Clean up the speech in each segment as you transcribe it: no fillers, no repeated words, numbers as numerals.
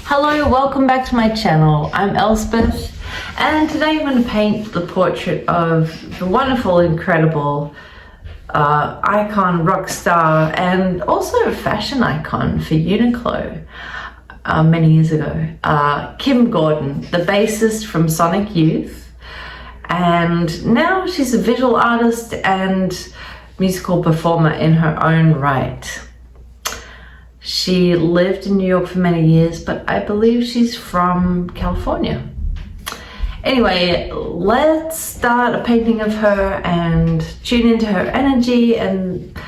Hello, welcome back to my channel. I'm Elspeth, and today I'm going to paint the portrait of the wonderful, incredible icon, rock star, and also a fashion icon for Uniqlo many years ago, Kim Gordon, the bassist from Sonic Youth, and now she's a visual artist and musical performer in her own right. She lived in New York for many years, but I believe she's from California. Anyway, let's start a painting of her and tune into her energy and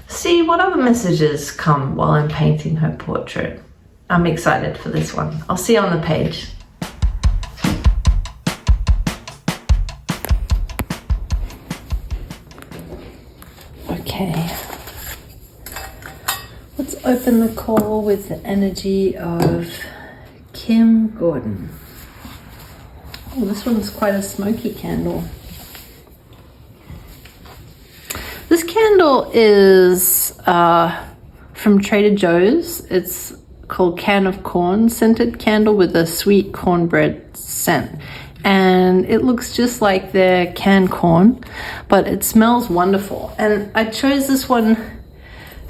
see what other messages come while I'm painting her portrait. I'm excited for this one. I'll see you on the page. Okay. Let's open the call with the energy of Kim Gordon. Oh, this one's quite a smoky candle. This candle is from Trader Joe's. It's called Can of Corn, scented candle with a sweet cornbread scent. And it looks just like their canned corn, but it smells wonderful. And I chose this one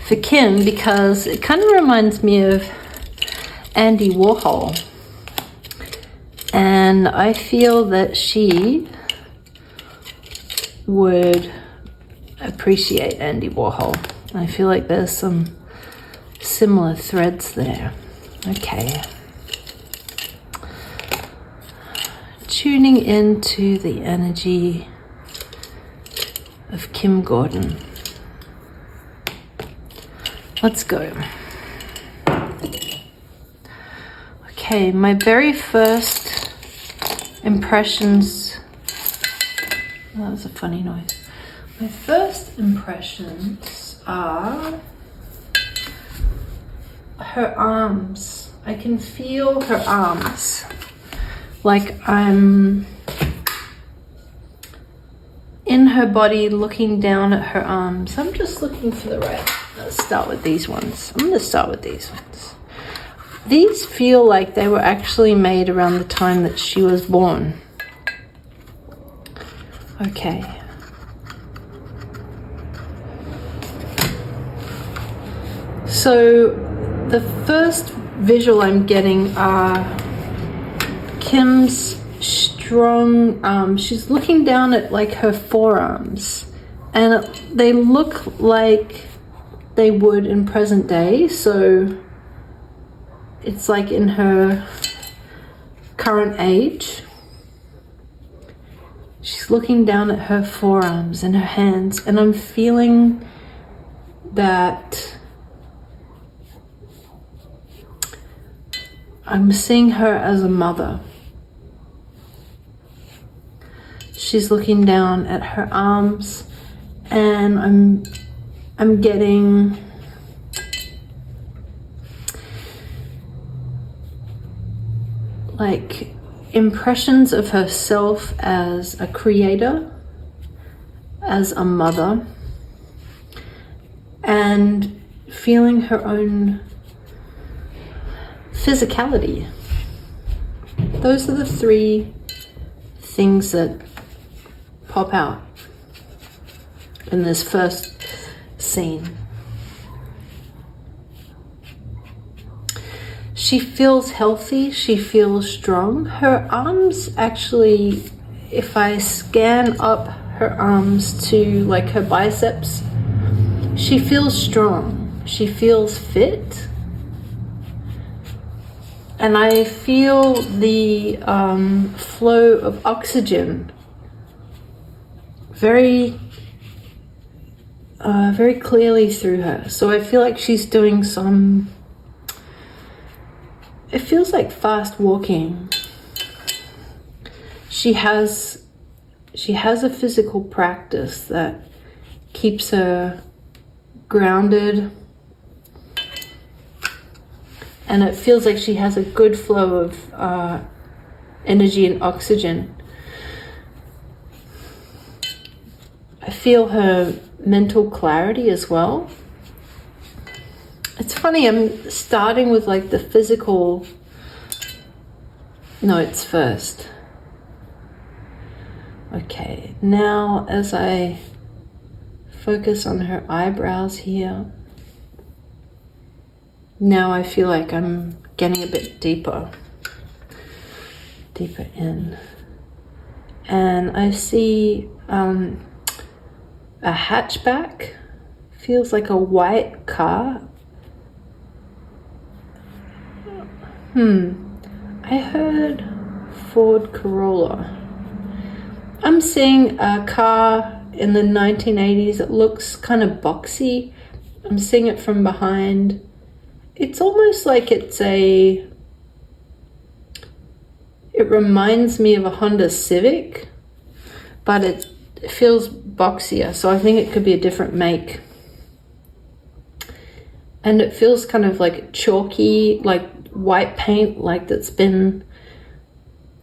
for Kim because it kind of reminds me of Andy Warhol, and I feel that she would appreciate Andy Warhol. I feel like there's some similar threads there. Okay, tuning into the energy of Kim Gordon. Let's go. Okay, my very first impressions. Oh, that was a funny noise. My first impressions are her arms. I can feel her arms. Like I'm in her body looking down at her arms. I'm just looking for the right. Let's start with these ones. I'm going to start with these ones. These feel like they were actually made around the time that she was born. Okay. So the first visual I'm getting are Kim's strong arms. She's looking down at like her forearms, and they look like they would in present day, so it's like in her current age. She's looking down at her forearms and her hands, and I'm feeling that I'm seeing her as a mother. She's looking down at her arms, and I'm getting like impressions of herself as a creator, as a mother, and feeling her own physicality. Those are the three things that pop out in this first scene. She feels healthy, she feels strong. Her arms actually, if I scan up her arms to like her biceps, she feels strong, she feels fit. And I feel the flow of oxygen very clearly through her. So I feel like she's doing some, it feels like fast walking. She has a physical practice that keeps her grounded, and it feels like she has a good flow of energy and oxygen. I feel her mental clarity as well. It's funny, I'm starting with like the physical notes first. Okay, now as I focus on her eyebrows here, now I feel like I'm getting a bit deeper in. And I see a hatchback, feels like a white car. I heard Ford Corolla. I'm seeing a car in the 1980s. It looks kind of boxy. I'm seeing it from behind. It's almost like it reminds me of a Honda Civic, but it feels boxier, so I think it could be a different make. And it feels kind of like chalky, like white paint, like that's been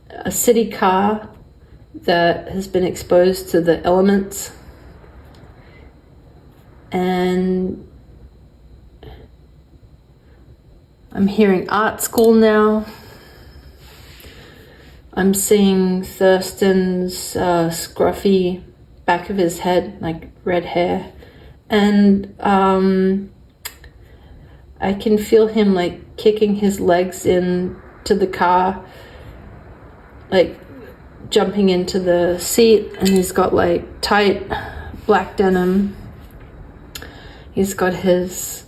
a city car that has been exposed to the elements. And I'm hearing art school now. I'm seeing Thurston's scruffy back of his head, like red hair. And I can feel him like kicking his legs into the car, like jumping into the seat, and he's got like tight black denim. He's got his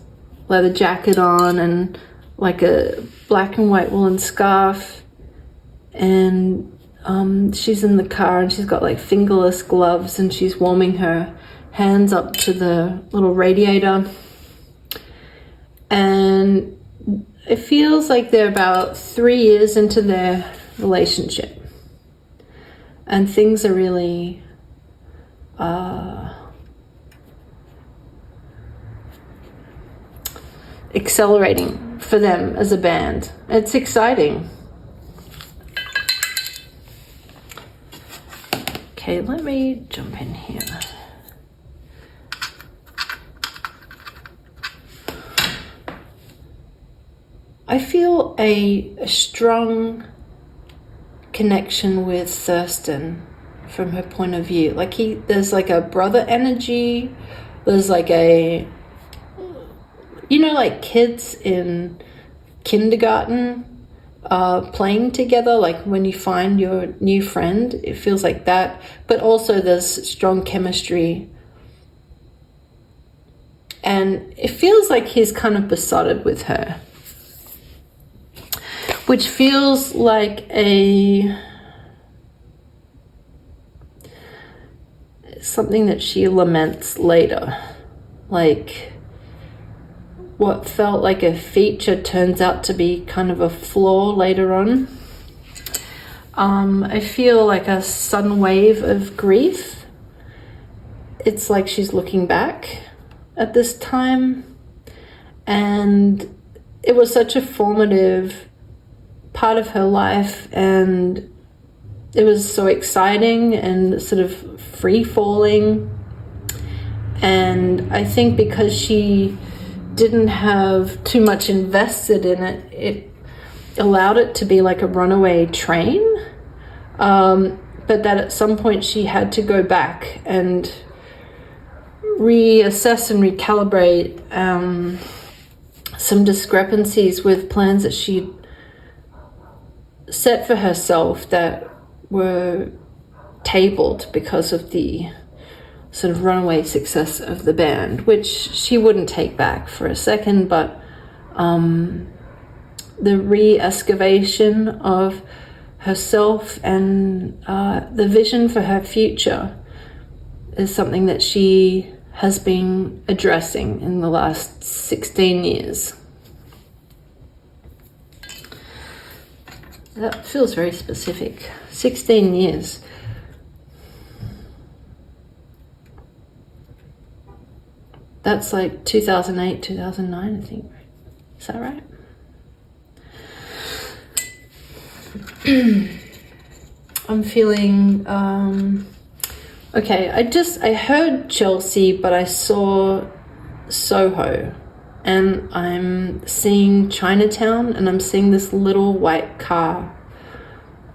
leather jacket on and like a black and white woolen scarf. And she's in the car and she's got like fingerless gloves and she's warming her hands up to the little radiator. And it feels like they're about 3 years into their relationship. And things are really accelerating for them as a band. It's exciting. Okay, let me jump in here. I feel a strong connection with Thurston from her point of view. Like there's like a brother energy. There's like a, like kids in kindergarten playing together, like when you find your new friend, it feels like that. But also there's strong chemistry. And it feels like he's kind of besotted with her, which feels like something that she laments later. Like what felt like a feature turns out to be kind of a flaw later on. I feel like a sudden wave of grief. It's like she's looking back at this time, and it was such a formative part of her life, and it was so exciting and sort of free-falling. And I think because she didn't have too much invested in it, it allowed it to be like a runaway train, but that at some point she had to go back and reassess and recalibrate some discrepancies with plans that she'd set for herself that were tabled because of the sort of runaway success of the band, which she wouldn't take back for a second, but the re-excavation of herself and the vision for her future is something that she has been addressing in the last 16 years. That feels very specific. 16 years. That's like 2008, 2009, I think. Is that right? I'm feeling, okay, I heard Chelsea, but I saw Soho, and I'm seeing Chinatown, and I'm seeing this little white car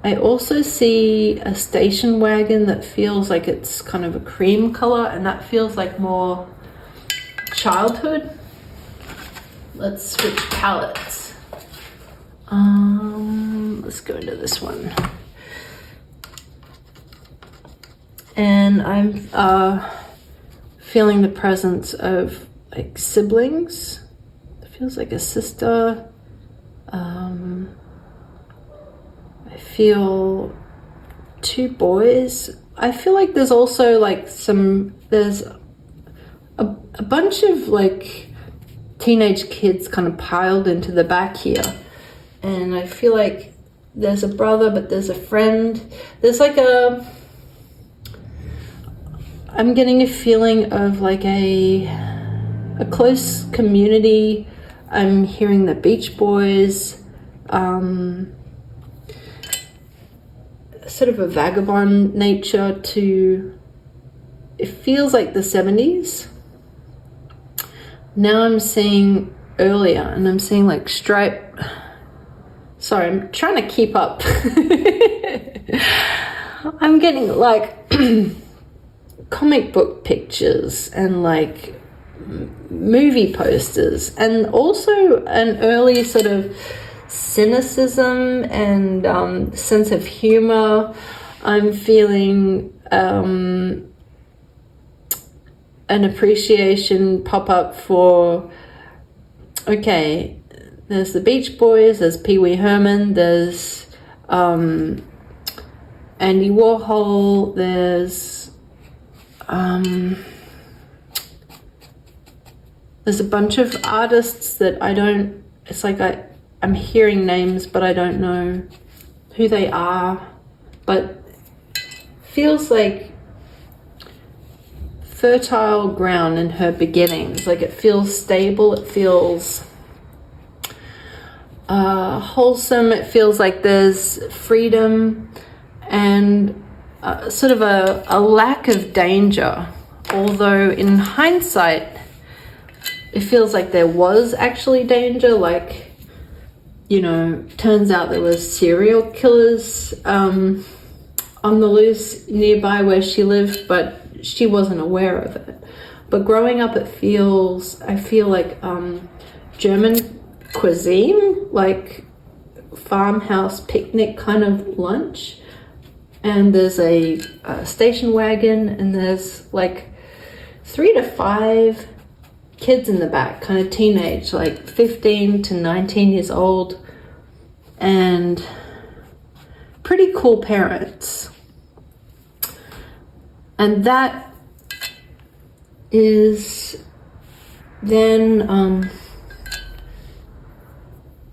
I also see a station wagon that feels like it's kind of a cream color, and that feels like more childhood. Let's switch palettes. Let's go into this one. And I'm feeling the presence of like siblings. It feels like a sister. I feel two boys. I feel like there's also like there's a bunch of like teenage kids kind of piled into the back here. And I feel like there's a brother, but there's a friend. There's like I'm getting a feeling of like a close community. I'm hearing the Beach Boys, sort of a vagabond nature to, it feels like the 70s. Now I'm seeing earlier, and I'm seeing like stripe. Sorry, I'm trying to keep up. I'm getting like comic book pictures and like movie posters, and also an early sort of cynicism and sense of humor. I'm feeling an appreciation pop up for, okay, there's the Beach Boys, there's Pee Wee Herman, there's Andy Warhol, there's a bunch of artists that I don't, it's like I'm hearing names, but I don't know who they are, but feels like fertile ground in her beginnings. Like it feels stable, it feels wholesome, it feels like there's freedom and sort of a lack of danger. Although in hindsight, it feels like there was actually danger, like, you know, turns out there was serial killers on the loose nearby where she lived, but she wasn't aware of it. But growing up, I feel like German cuisine, like farmhouse picnic kind of lunch. And there's a station wagon, and there's like 3 to 5 kids in the back, kind of teenage, like 15 to 19 years old, and pretty cool parents. And that is then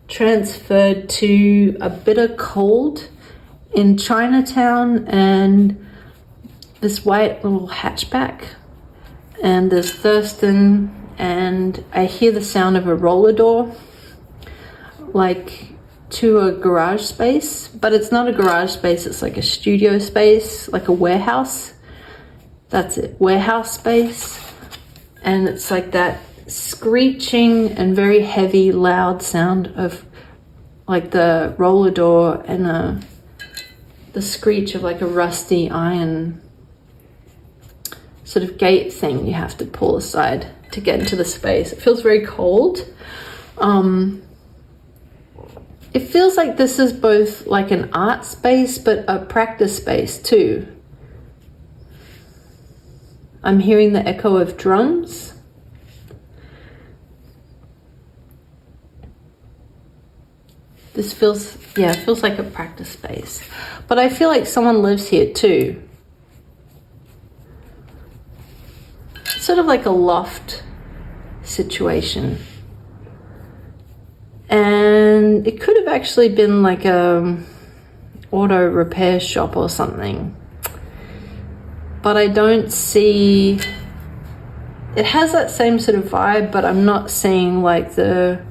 transferred to a bitter cold in Chinatown, and this white little hatchback, and there's Thurston, and I hear the sound of a roller door, like to a garage space, but it's not a garage space, it's like a studio space, like a warehouse. That's it, warehouse space. And it's like that screeching and very heavy, loud sound of like the roller door and the screech of like a rusty iron sort of gate thing you have to pull aside to get into the space. It feels very cold. It feels like this is both like an art space, but a practice space too. I'm hearing the echo of drums. This feels, yeah, it feels like a practice space. But I feel like someone lives here too. Sort of like a loft situation. And it could have actually been like a auto repair shop or something. But I don't see, it has that same sort of vibe, but I'm not seeing like the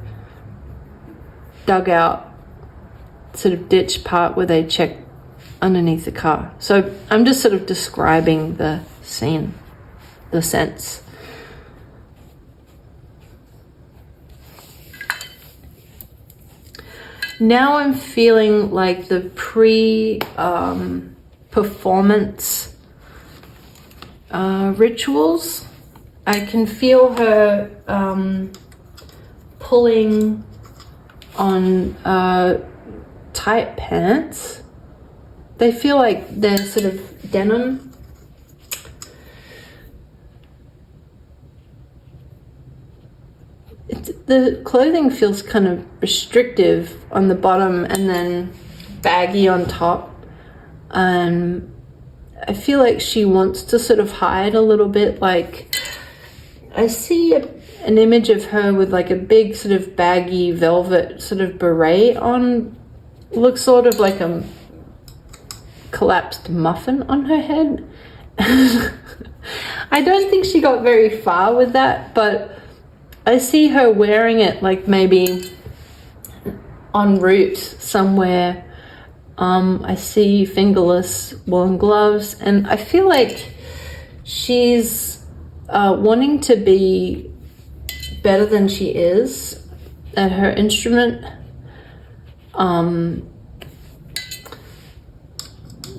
dugout sort of ditch part where they check underneath the car. So I'm just sort of describing the scene, the sense. Now I'm feeling like the performance rituals. I can feel her pulling on tight pants. They feel like they're sort of denim. The clothing feels kind of restrictive on the bottom and then baggy on top. I feel like she wants to sort of hide a little bit. Like I see an image of her with like a big sort of baggy velvet sort of beret on. Looks sort of like a collapsed muffin on her head. I don't think she got very far with that, but I see her wearing it like maybe en route somewhere. I see fingerless woolen gloves, and I feel like she's wanting to be better than she is at her instrument.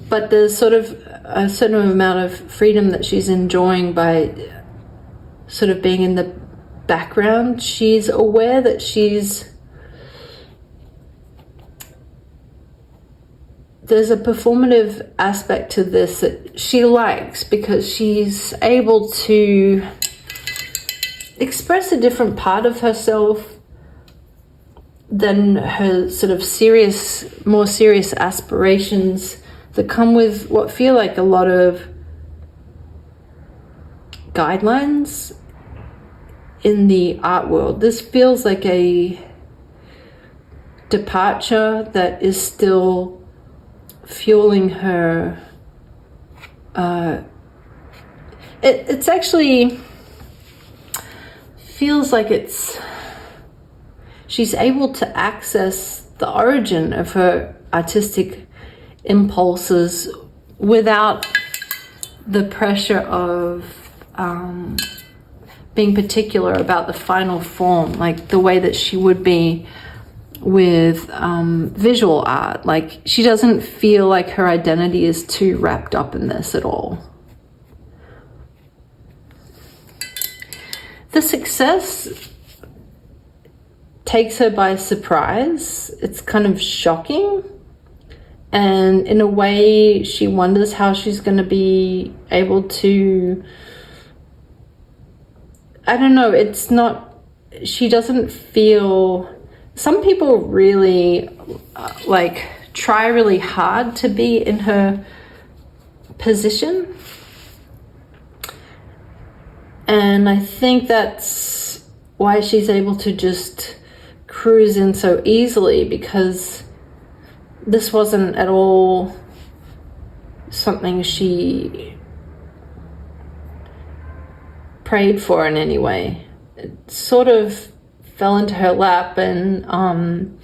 But there's sort of a certain amount of freedom that she's enjoying by sort of being in the background. She's aware that there's a performative aspect to this that she likes, because she's able to express a different part of herself than her sort of more serious aspirations that come with what feel like a lot of guidelines in the art world. This feels like a departure that is still fueling her. It's actually feels like she's able to access the origin of her artistic impulses without the pressure of being particular about the final form, like the way that she would be with visual art. Like she doesn't feel like her identity is too wrapped up in this at all. The success takes her by surprise. It's kind of shocking, and in a way she wonders how she's going to be able to, I don't know, it's not, she doesn't feel, some people really like try really hard to be in her position, and I think that's why she's able to just cruise in so easily, because this wasn't at all something she prayed for in any way. It sort of fell into her lap, and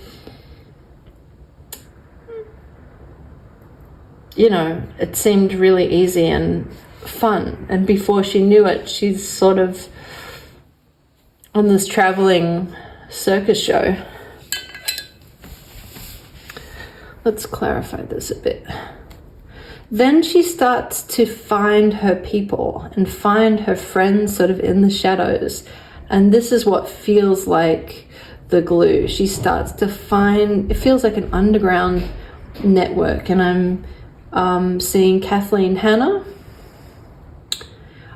you know, it seemed really easy and fun, and before she knew it, she's sort of on this traveling circus show. Let's clarify this a bit. Then she starts to find her people and find her friends sort of in the shadows. And this is what feels like the glue. She starts to find, it feels like an underground network. And I'm seeing Kathleen Hanna.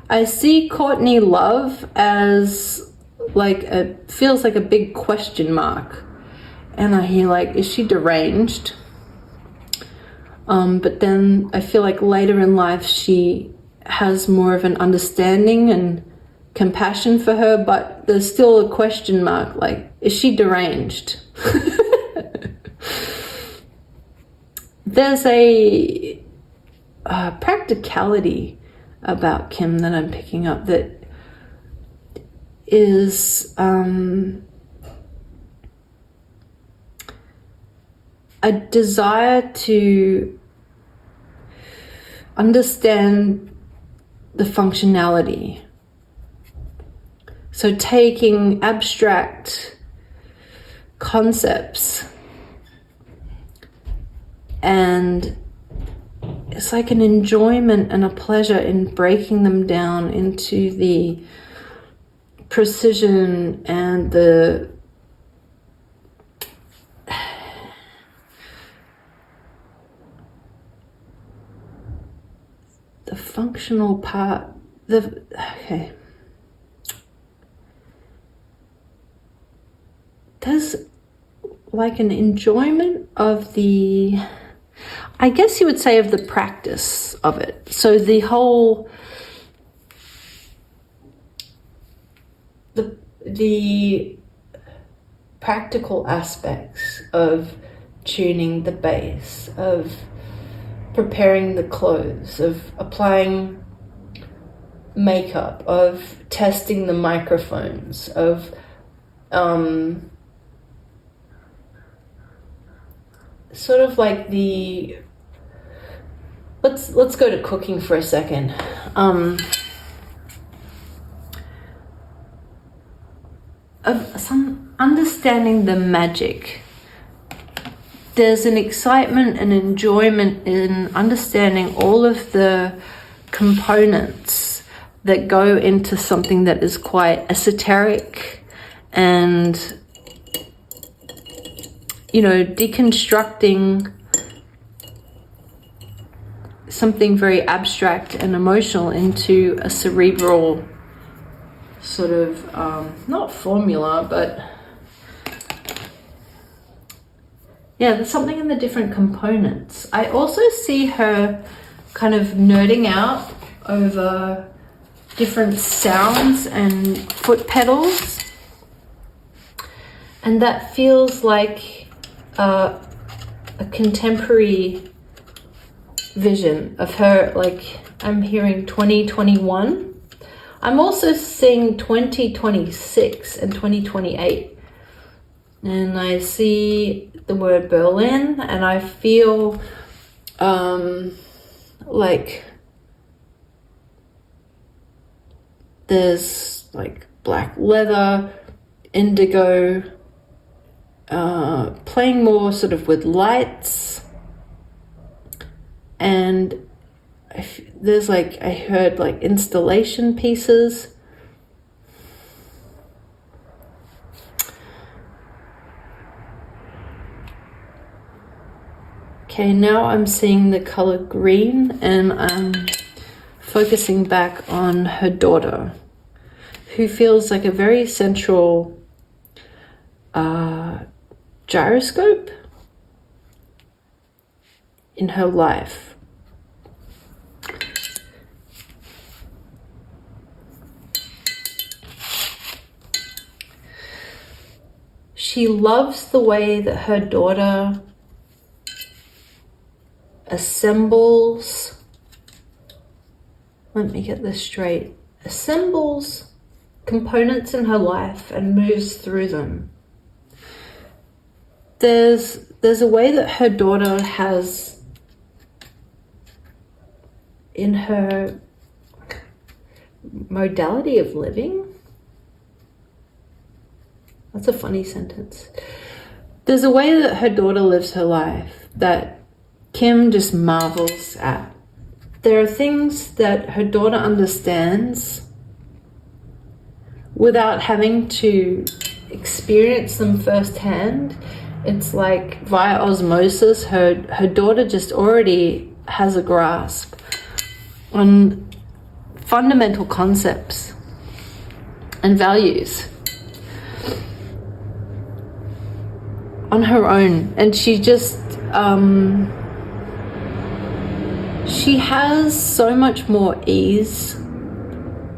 I see Courtney Love as like feels like a big question mark. And I hear like, is she deranged? But then I feel like later in life she has more of an understanding and compassion for her, but there's still a question mark, like, is she deranged? There's a practicality about Kim that I'm picking up that is a desire to understand the functionality. So taking abstract concepts and it's like an enjoyment and a pleasure in breaking them down into the precision and the functional part. Okay. There's like an enjoyment of the, I guess you would say, of the practice of it. So the whole, the practical aspects of tuning the base, of preparing the clothes, of applying makeup, of testing the microphones, of sort of like the, let's go to cooking for a second. Of some understanding the magic. There's an excitement and enjoyment in understanding all of the components that go into something that is quite esoteric, and, you know, deconstructing something very abstract and emotional into a cerebral sort of, not formula, but yeah, there's something in the different components. I also see her kind of nerding out over different sounds and foot pedals. And that feels like a contemporary vision of her. Like, I'm hearing 2021. I'm also seeing 2026 and 2028. And I see the word Berlin, and I feel like there's like black leather, indigo, playing more sort of with lights, and there's like, I heard like installation pieces. Okay, now I'm seeing the color green, and I'm focusing back on her daughter, who feels like a very central gyroscope in her life. She loves the way that her daughter assembles, let me get this straight, assembles components in her life and moves through them. There's a way that her daughter has in her modality of living. That's a funny sentence. There's a way that her daughter lives her life that Kim just marvels at. There are things that her daughter understands without having to experience them firsthand. It's like via osmosis, her daughter just already has a grasp on fundamental concepts and values on her own. And she just, she has so much more ease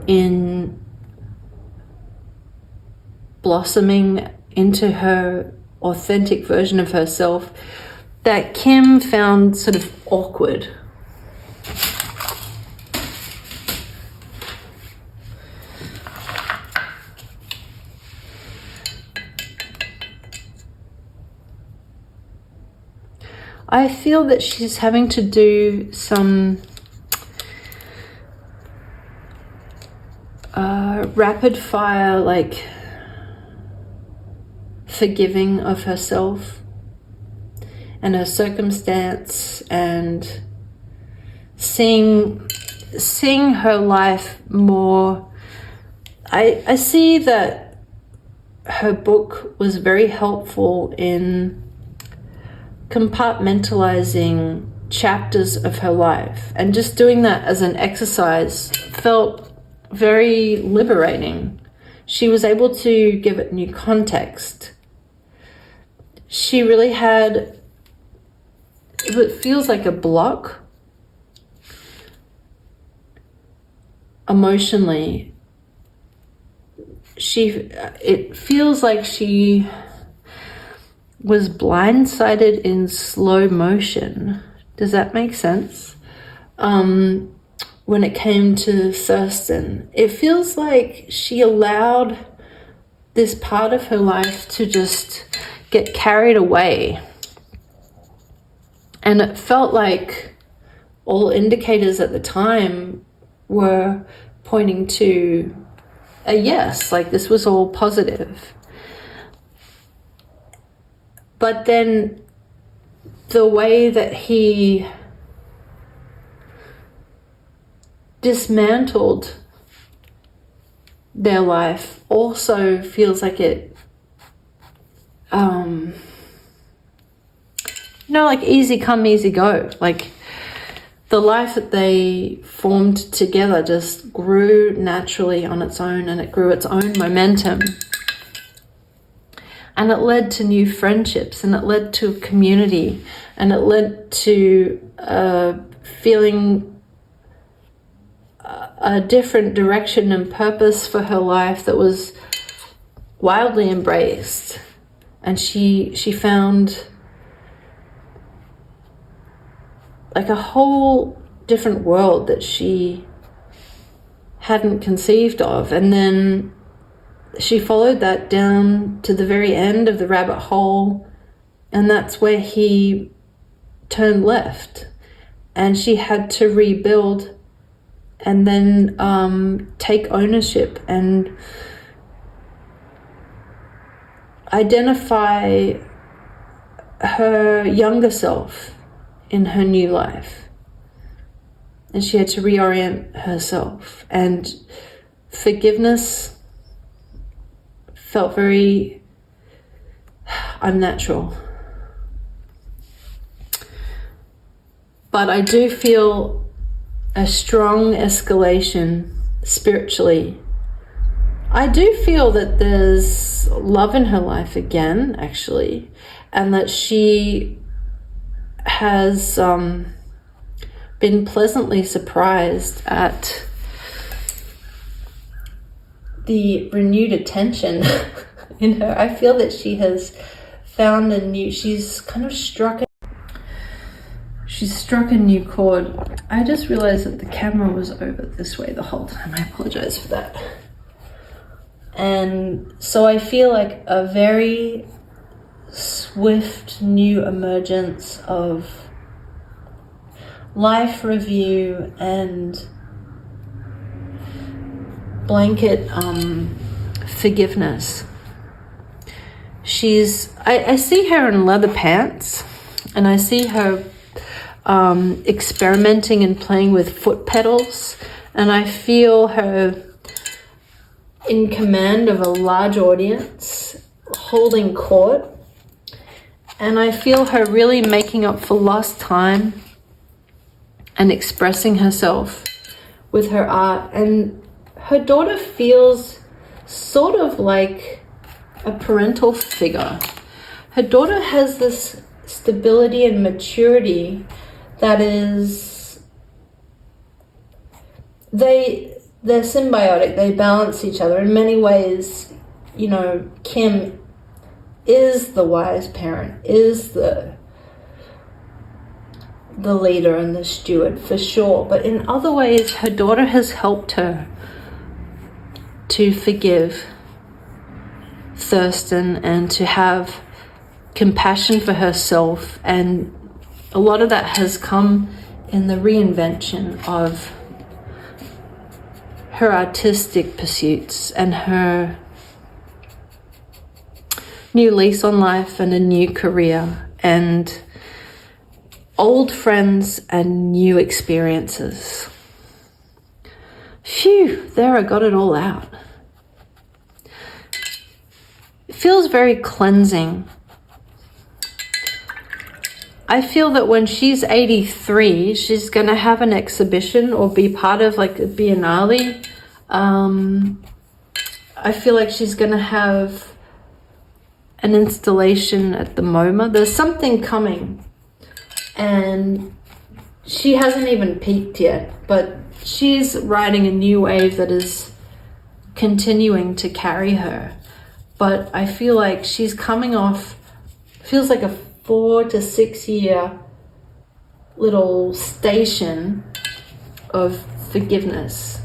in blossoming into her authentic version of herself that Kim found sort of awkward. I feel that she's having to do some rapid fire, like, and her circumstance, and seeing her life more. I see that her book was very helpful in compartmentalizing chapters of her life, and just doing that as an exercise felt very liberating. She was able to give it new context. She really had, it feels like a block emotionally. It feels like she was blindsided in slow motion. Does that make sense? When it came to Thurston, it feels like she allowed this part of her life to just get carried away. And it felt like all indicators at the time were pointing to a yes, like this was all positive. But then the way that he dismantled their life also feels like it, like easy come, easy go. Like the life that they formed together just grew naturally on its own, and it grew its own momentum. And it led to new friendships, and it led to a community, and it led to feeling a different direction and purpose for her life that was wildly embraced. And she found like a whole different world that she hadn't conceived of. And then she followed that down to the very end of the rabbit hole, and that's where he turned left, and she had to rebuild and then take ownership and identify her younger self in her new life. And she had to reorient herself, and forgiveness felt very unnatural. But I do feel a strong escalation spiritually. I do feel that there's love in her life again, actually, and that she has been pleasantly surprised at the renewed attention in her. I feel that she has found she's kind of struck a new chord. I just realized that the camera was over this way the whole time. I apologize for that. And so I feel like a very swift new emergence of life review and blanket forgiveness. I see her in leather pants, and I see her experimenting and playing with foot pedals, and I feel her in command of a large audience, holding court, and I feel her really making up for lost time and expressing herself with her art. And her daughter feels sort of like a parental figure. Her daughter has this stability and maturity that is, they're symbiotic, they balance each other in many ways. You know, Kim is the wise parent, is the leader and the steward for sure, but in other ways her daughter has helped her to forgive Thurston and to have compassion for herself, and a lot of that has come in the reinvention of her artistic pursuits and her new lease on life and a new career. And old friends and new experiences. Phew, there I got it all out. It feels very cleansing. I feel that when she's 83, she's going to have an exhibition or be part of like a Biennale. I feel like she's going to have an installation at the MoMA. There's something coming and she hasn't even peaked yet, but she's riding a new wave that is continuing to carry her. But I feel like she's coming off, feels like a 4 to 6 year little station of forgiveness,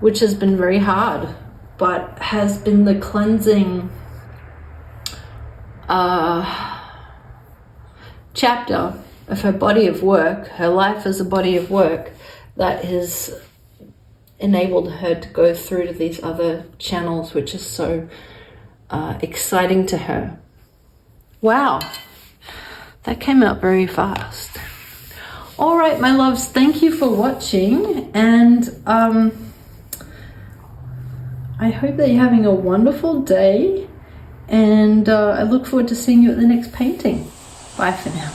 which has been very hard, but has been the cleansing chapter of her body of work, her life as a body of work, that has enabled her to go through to these other channels, which is so exciting to her. Wow, that came out very fast. All right, my loves, thank you for watching, and I hope that you're having a wonderful day, and I look forward to seeing you at the next painting. Bye for now.